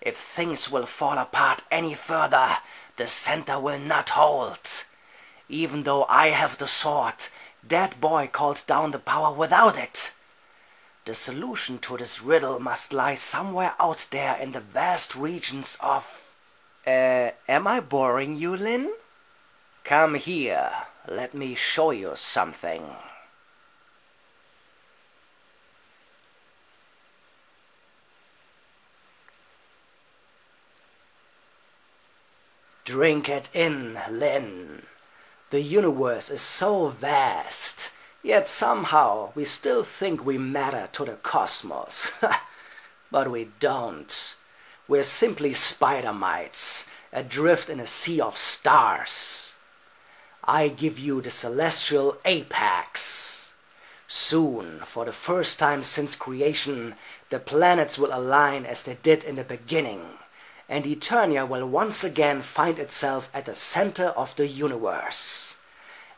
If things will fall apart any further, the center will not hold. Even though I have the sword, that boy called down the power without it. The solution to this riddle must lie somewhere out there in the vast regions of... am I boring you, Lin? Come here, let me show you something. Drink it in, Lin. The universe is so vast, yet somehow we still think we matter to the cosmos. But we don't. We're simply spider mites, adrift in a sea of stars. I give you the celestial apex. Soon, for the first time since creation, the planets will align as they did in the beginning, and Eternia will once again find itself at the center of the universe.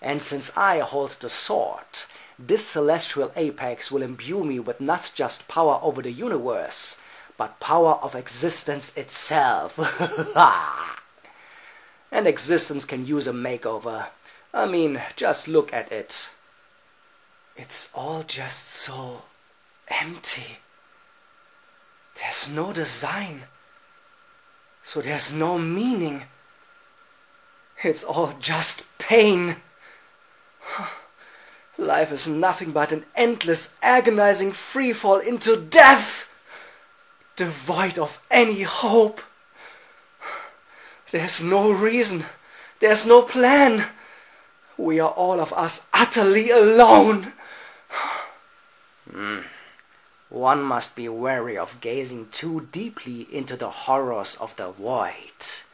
And since I hold the sword, this celestial apex will imbue me with not just power over the universe, but power of existence itself. And existence can use a makeover. I mean, just look at it. It's all just so empty. There's no design. So there's no meaning. It's all just pain. Life is nothing but an endless, agonizing freefall into death, devoid of any hope. There's no reason. There's no plan. We are all of us utterly alone. One must be wary of gazing too deeply into the horrors of the void.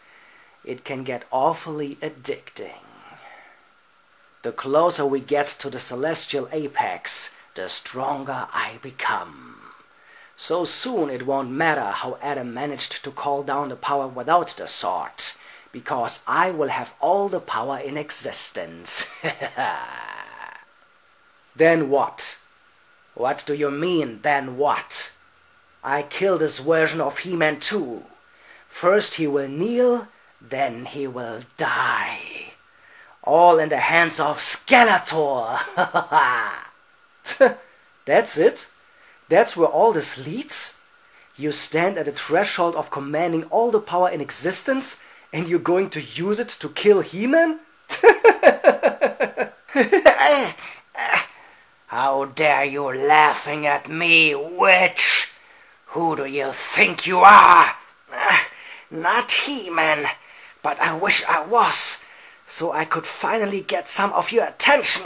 It can get awfully addicting. The closer we get to the celestial apex, the stronger I become. So soon it won't matter how Adam managed to call down the power without the sword, because I will have all the power in existence. Then what? What do you mean, then what? I kill this version of He-Man too. First he will kneel, then he will die. All in the hands of Skeletor. That's it? That's where all this leads? You stand at the threshold of commanding all the power in existence, and you're going to use it to kill He-Man? How dare you laughing at me, witch? Who do you think you are? Not He-Man, but I wish I was, so I could finally get some of your attention.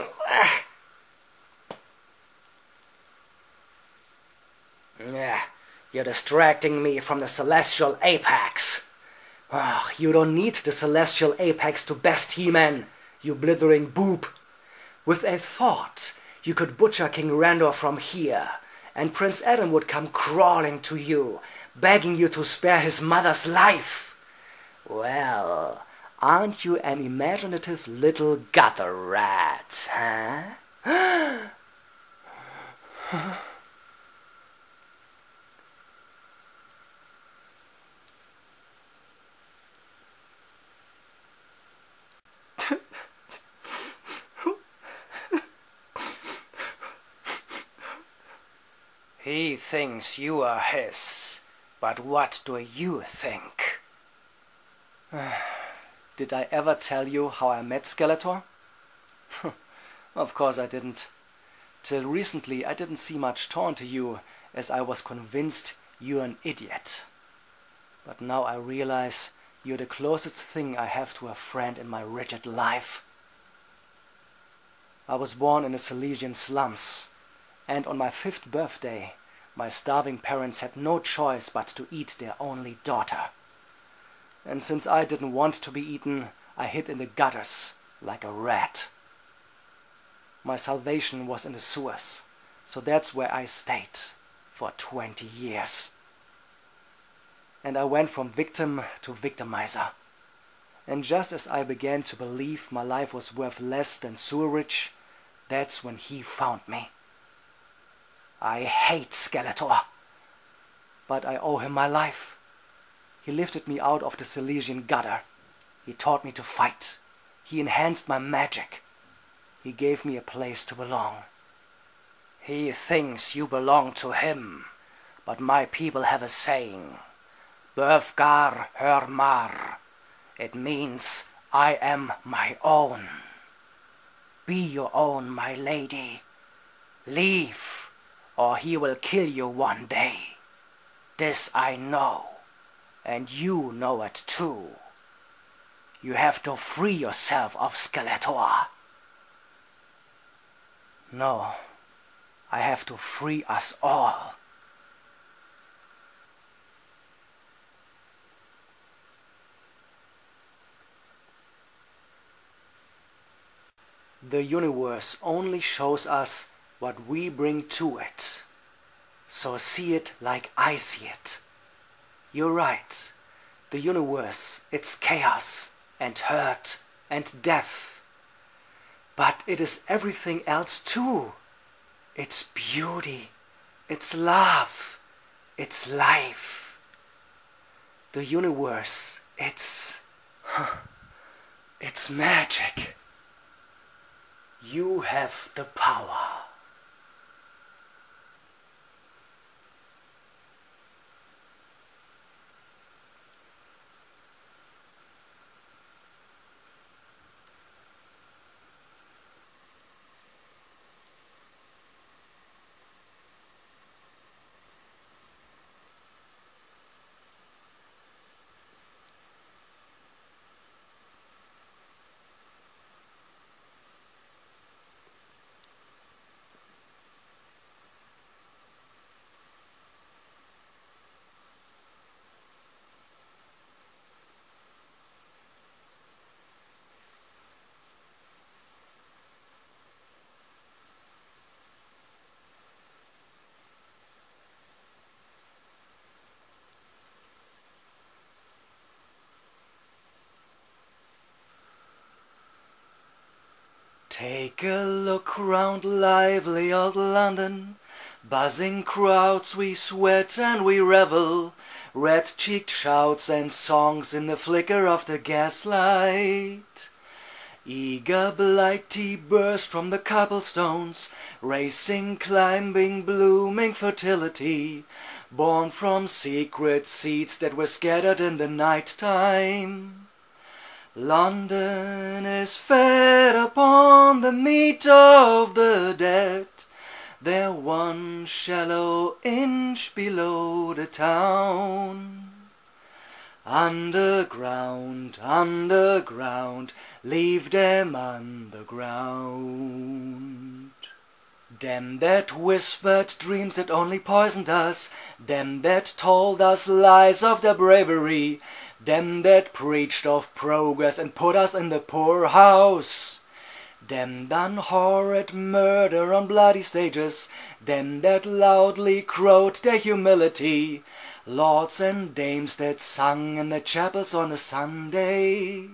You're distracting me from the celestial apex. You don't need the celestial apex to best He-Man, you blithering boob. With a thought, you could butcher King Randor from here, and Prince Adam would come crawling to you, begging you to spare his mother's life. Well, aren't you an imaginative little gutter rat, huh? He thinks you are his, but what do you think? Did I ever tell you how I met Skeletor? Of course I didn't. Till recently I didn't see much torn to you, as I was convinced you're an idiot. But now I realize you're the closest thing I have to a friend in my wretched life. I was born in the Silesian slums, and on my 5th birthday, my starving parents had no choice but to eat their only daughter. And since I didn't want to be eaten, I hid in the gutters like a rat. My salvation was in the sewers, so that's where I stayed for 20 years. And I went from victim to victimizer. And just as I began to believe my life was worth less than sewerage, that's when he found me. I hate Skeletor, but I owe him my life. He lifted me out of the Silesian gutter. He taught me to fight. He enhanced my magic. He gave me a place to belong. He thinks you belong to him, but my people have a saying, Böfgar hör mar. It means I am my own. Be your own, my lady. Leave, or he will kill you one day. This I know, and you know it too. You have to free yourself of Skeletor. No, I have to free us all. The universe only shows us what we bring to it. So see it like I see it. You're right. The universe, it's chaos and hurt and death. But it is everything else too. It's beauty, it's love, it's life. The universe, it's magic. You have the power. Take a look round lively old London, buzzing crowds, we sweat and we revel, red-cheeked shouts and songs in the flicker of the gaslight. Eager blighty burst from the cobblestones, racing, climbing, blooming fertility, born from secret seeds that were scattered in the night time. London is fed upon the meat of the dead. They're one shallow inch below the town. Underground, underground, leave them underground. Them that whispered dreams that only poisoned us, them that told us lies of their bravery, them that preached of progress and put us in the poorhouse, them done horrid murder on bloody stages, them that loudly crowed their humility, lords and dames that sung in the chapels on a Sunday.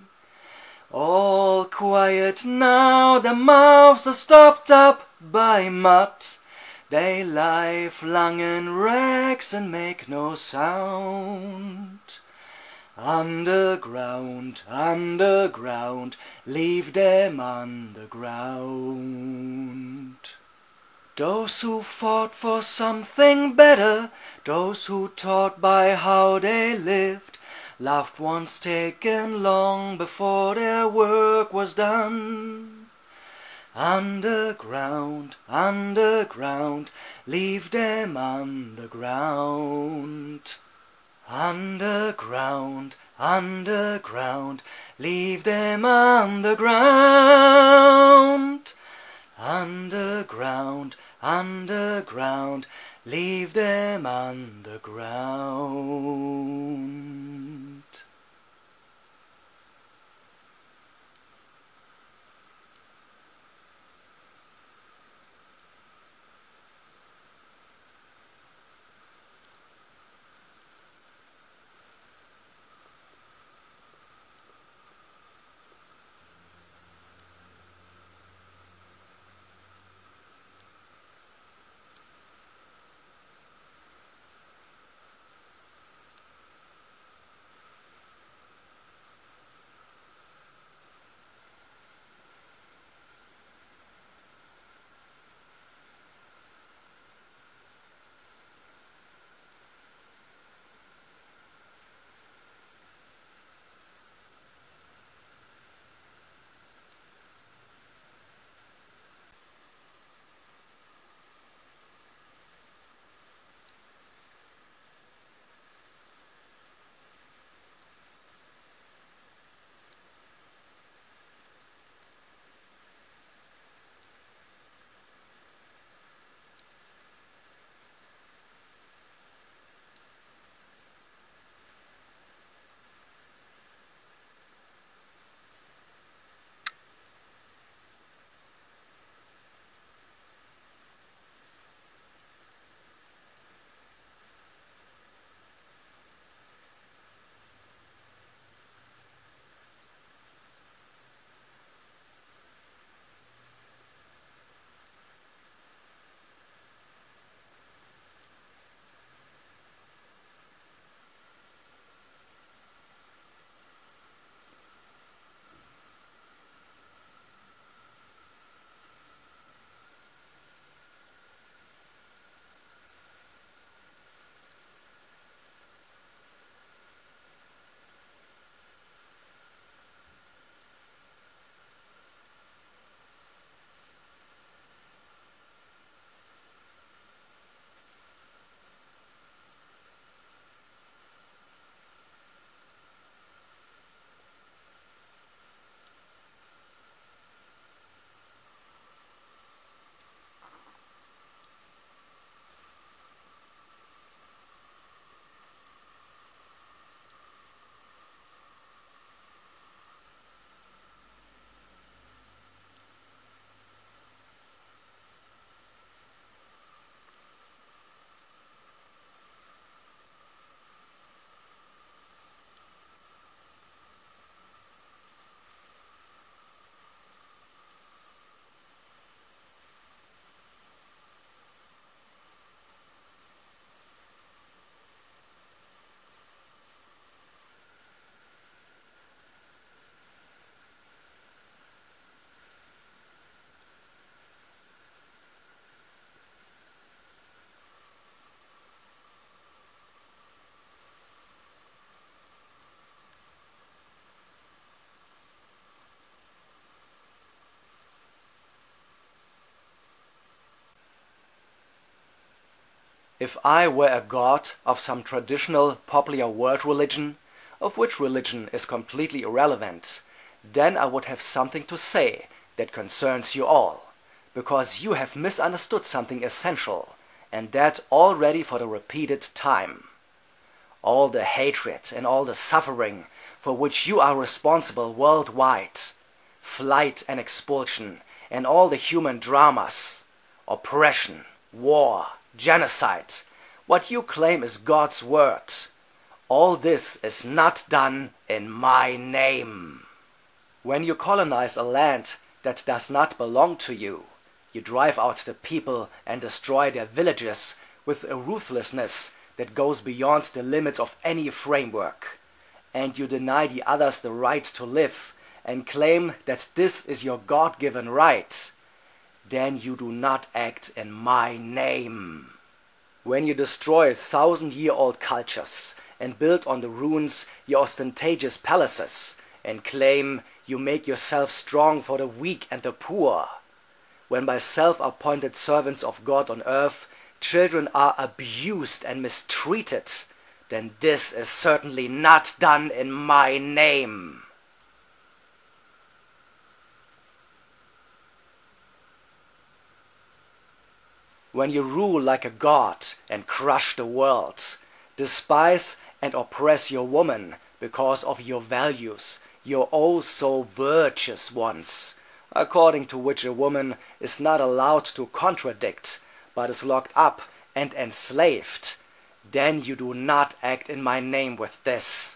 All quiet now, their mouths are stopped up by mud, they lie flung in rags and make no sound. Underground, underground, leave them underground. Those who fought for something better, those who taught by how they lived, loved ones taken long before their work was done. Underground, underground, leave them underground. Underground, underground, leave them underground. Underground, underground, leave them underground. If I were a god of some traditional popular world religion, of which religion is completely irrelevant, then I would have something to say that concerns you all, because you have misunderstood something essential, and that already for the repeated time. All the hatred and all the suffering for which you are responsible worldwide, flight and expulsion, and all the human dramas, oppression, war, genocide, what you claim is God's word, all this is not done in my name. When you colonize a land that does not belong to you, you drive out the people and destroy their villages with a ruthlessness that goes beyond the limits of any framework, and you deny the others the right to live and claim that this is your God-given right, then you do not act in my name. When you destroy 1,000-year-old cultures and build on the ruins your ostentatious palaces and claim you make yourself strong for the weak and the poor, when by self-appointed servants of God on earth children are abused and mistreated, then this is certainly not done in my name. When you rule like a god and crush the world, despise and oppress your woman because of your values, your oh so virtuous ones, according to which a woman is not allowed to contradict, but is locked up and enslaved, then you do not act in my name with this.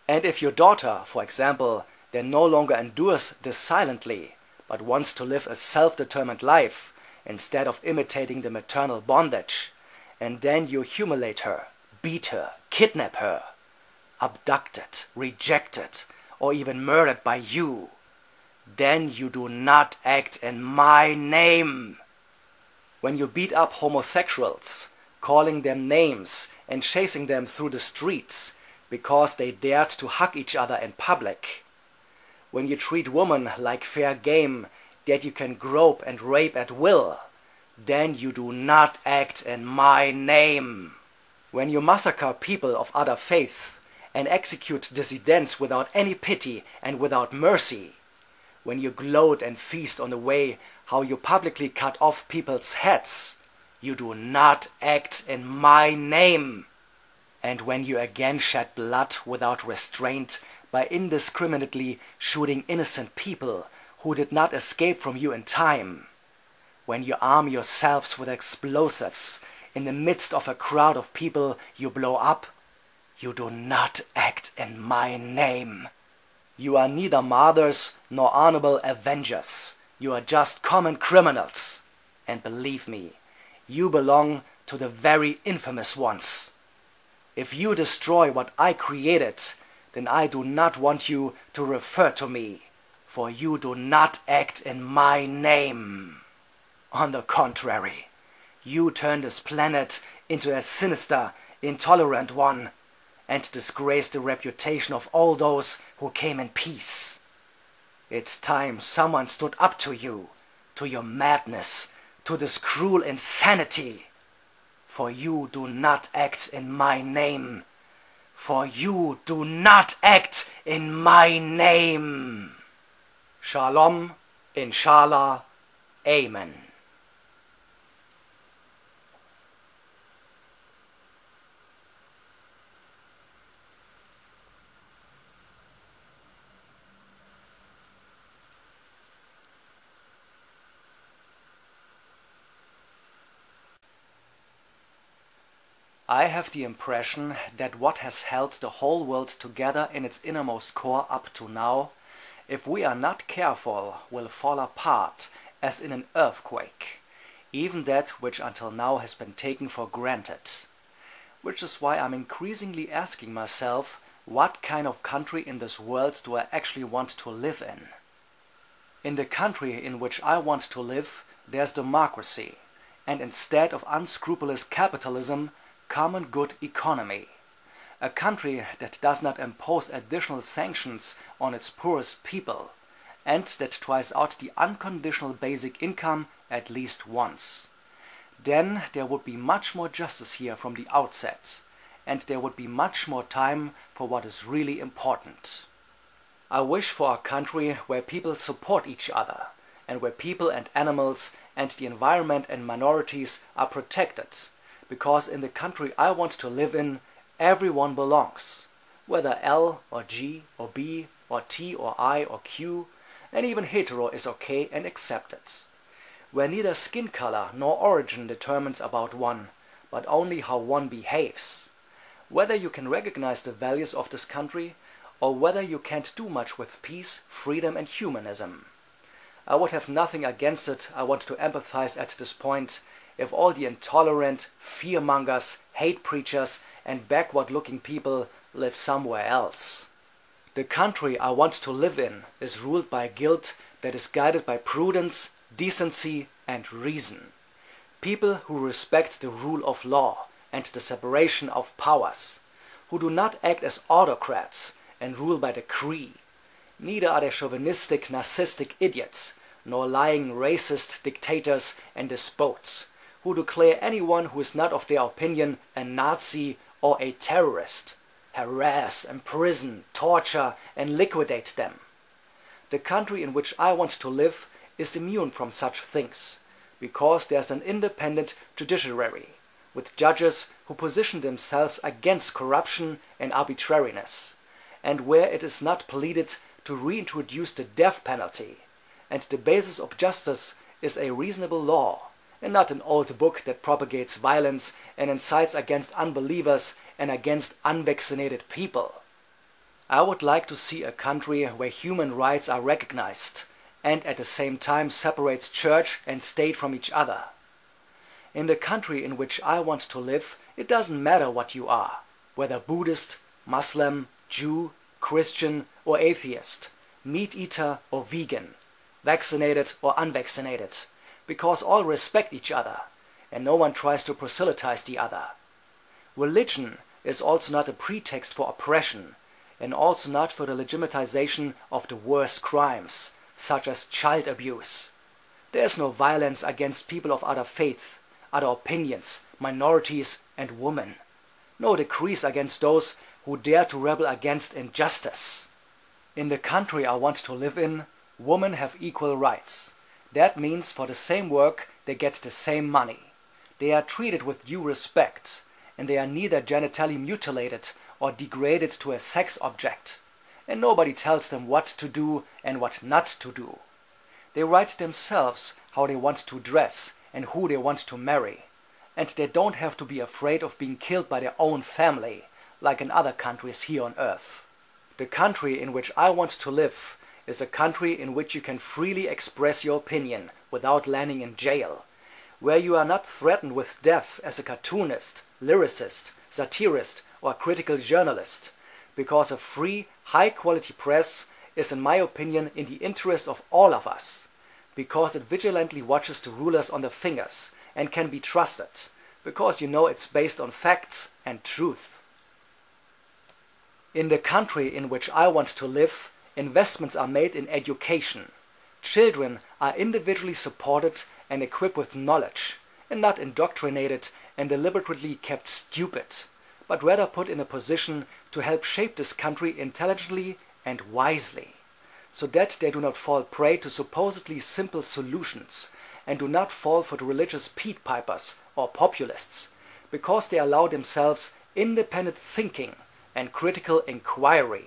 And if your daughter, for example, then no longer endures this silently, but wants to live a self-determined life, instead of imitating the maternal bondage, and then you humiliate her, beat her, kidnap her, abducted, rejected, or even murdered by you, then you do not act in my name. When you beat up homosexuals, calling them names and chasing them through the streets because they dared to hug each other in public, when you treat women like fair game that you can grope and rape at will, then you do not act in my name. When you massacre people of other faiths and execute dissidents without any pity and without mercy, when you gloat and feast on the way how you publicly cut off people's heads, you do not act in my name. And when you again shed blood without restraint by indiscriminately shooting innocent people who did not escape from you in time, when you arm yourselves with explosives in the midst of a crowd of people you blow up, you do not act in my name. You are neither martyrs nor honorable avengers. You are just common criminals. And believe me, you belong to the very infamous ones. If you destroy what I created, then I do not want you to refer to me, for you do not act in my name. On the contrary, you turn this planet into a sinister, intolerant one, and disgrace the reputation of all those who came in peace. It's time someone stood up to you, to your madness, to this cruel insanity. For you do not act in my name. For you do not act in my name. Shalom, Inshallah, Amen. I have the impression that what has held the whole world together in its innermost core up to now, if we are not careful, will fall apart as in an earthquake, even that which until now has been taken for granted. Which is why I'm increasingly asking myself, what kind of country in this world do I actually want to live in? In the country in which I want to live, there's democracy, and instead of unscrupulous capitalism, common good economy. A country that does not impose additional sanctions on its poorest people, and that tries out the unconditional basic income at least once. Then there would be much more justice here from the outset, and there would be much more time for what is really important. I wish for a country where people support each other, and where people and animals and the environment and minorities are protected, because in the country I want to live in, everyone belongs, whether L or G or B or T or I or Q, and even hetero is okay and accepted, where neither skin color nor origin determines about one, but only how one behaves, whether you can recognize the values of this country, or whether you can't do much with peace, freedom and humanism. I would have nothing against it, I want to empathize at this point, if all the intolerant, fear-mongers, hate preachers and backward-looking people live somewhere else. The country I want to live in is ruled by guilt that is guided by prudence, decency and reason. People who respect the rule of law and the separation of powers, who do not act as autocrats and rule by decree. Neither are they chauvinistic, narcissistic idiots, nor lying racist dictators and despots, who declare anyone who is not of their opinion a Nazi or a terrorist, harass, imprison, torture and liquidate them. The country in which I want to live is immune from such things, because there's an independent judiciary, with judges who position themselves against corruption and arbitrariness, and where it is not pleaded to reintroduce the death penalty, and the basis of justice is a reasonable law, and not an old book that propagates violence and incites against unbelievers and against unvaccinated people. I would like to see a country where human rights are recognized, and at the same time separates church and state from each other. In the country in which I want to live, it doesn't matter what you are, whether Buddhist, Muslim, Jew, Christian or atheist, meat eater or vegan, vaccinated or unvaccinated, because all respect each other, and no one tries to proselytize the other. Religion is also not a pretext for oppression, and also not for the legitimization of the worst crimes, such as child abuse. There is no violence against people of other faith, other opinions, minorities and women. No decrees against those who dare to rebel against injustice. In the country I want to live in, women have equal rights. That means for the same work they get the same money. They are treated with due respect, and they are neither genitally mutilated or degraded to a sex object, and nobody tells them what to do and what not to do. They write themselves how they want to dress and who they want to marry, and they don't have to be afraid of being killed by their own family, like in other countries here on earth. The country in which I want to live is a country in which you can freely express your opinion without landing in jail, where you are not threatened with death as a cartoonist, lyricist, satirist or critical journalist, because a free, high-quality press is in my opinion in the interest of all of us, because it vigilantly watches the rulers on the fingers and can be trusted, because you know it's based on facts and truth. In the country in which I want to live, investments are made in education. Children are individually supported and equipped with knowledge, and not indoctrinated and deliberately kept stupid, but rather put in a position to help shape this country intelligently and wisely, so that they do not fall prey to supposedly simple solutions and do not fall for the religious Peat Pipers or populists, because they allow themselves independent thinking and critical inquiry.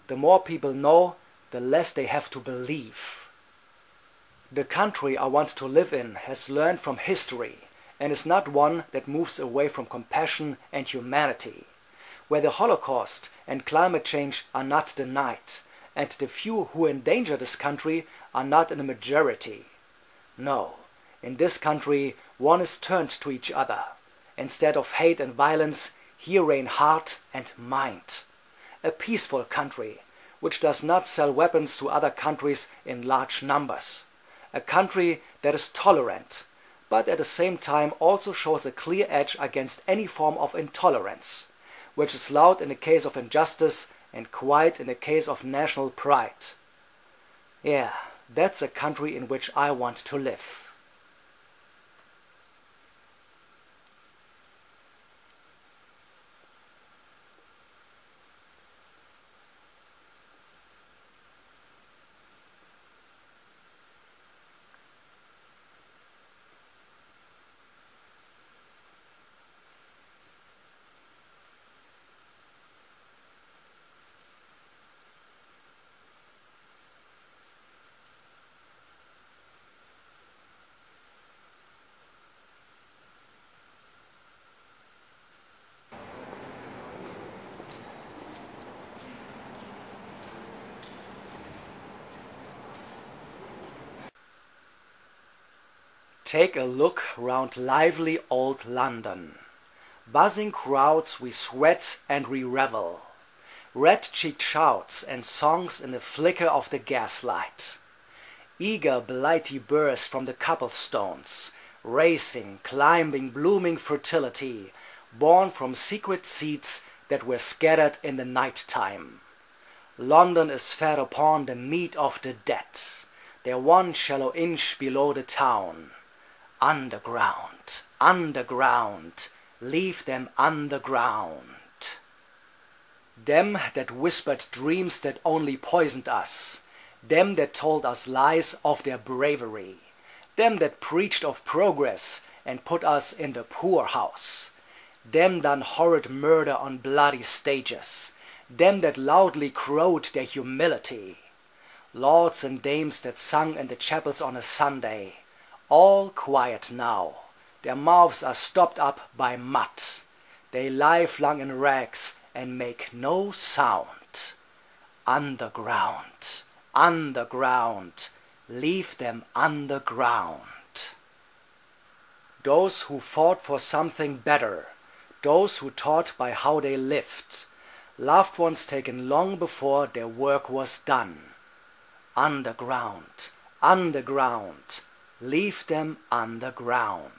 The more people know, the less they have to believe. The country I want to live in has learned from history and is not one that moves away from compassion and humanity, where the Holocaust and climate change are not denied, and the few who endanger this country are not in a majority. No, in this country one is turned to each other. Instead of hate and violence, here reign heart and mind. A peaceful country, which does not sell weapons to other countries in large numbers. A country that is tolerant, but at the same time also shows a clear edge against any form of intolerance, which is loud in the case of injustice and quiet in the case of national pride. Yeah, that's a country in which I want to live. Take a look round lively old London. Buzzing crowds, we sweat and we revel. Red-cheeked shouts and songs in the flicker of the gaslight. Eager, blighty bursts from the cobblestones, racing, climbing, blooming fertility, born from secret seeds that were scattered in the night time. London is fed upon the meat of the dead, their one shallow inch below the town. Underground, underground, leave them underground. Them that whispered dreams that only poisoned us, them that told us lies of their bravery, them that preached of progress and put us in the poorhouse, them done horrid murder on bloody stages, them that loudly crowed their humility, lords and dames that sung in the chapels on a Sunday, all quiet now, their mouths are stopped up by mud, they lie flung in rags and make no sound. Underground, underground, leave them underground. Those who fought for something better, those who taught by how they lived, loved ones taken long before their work was done. Underground, underground, leave them underground.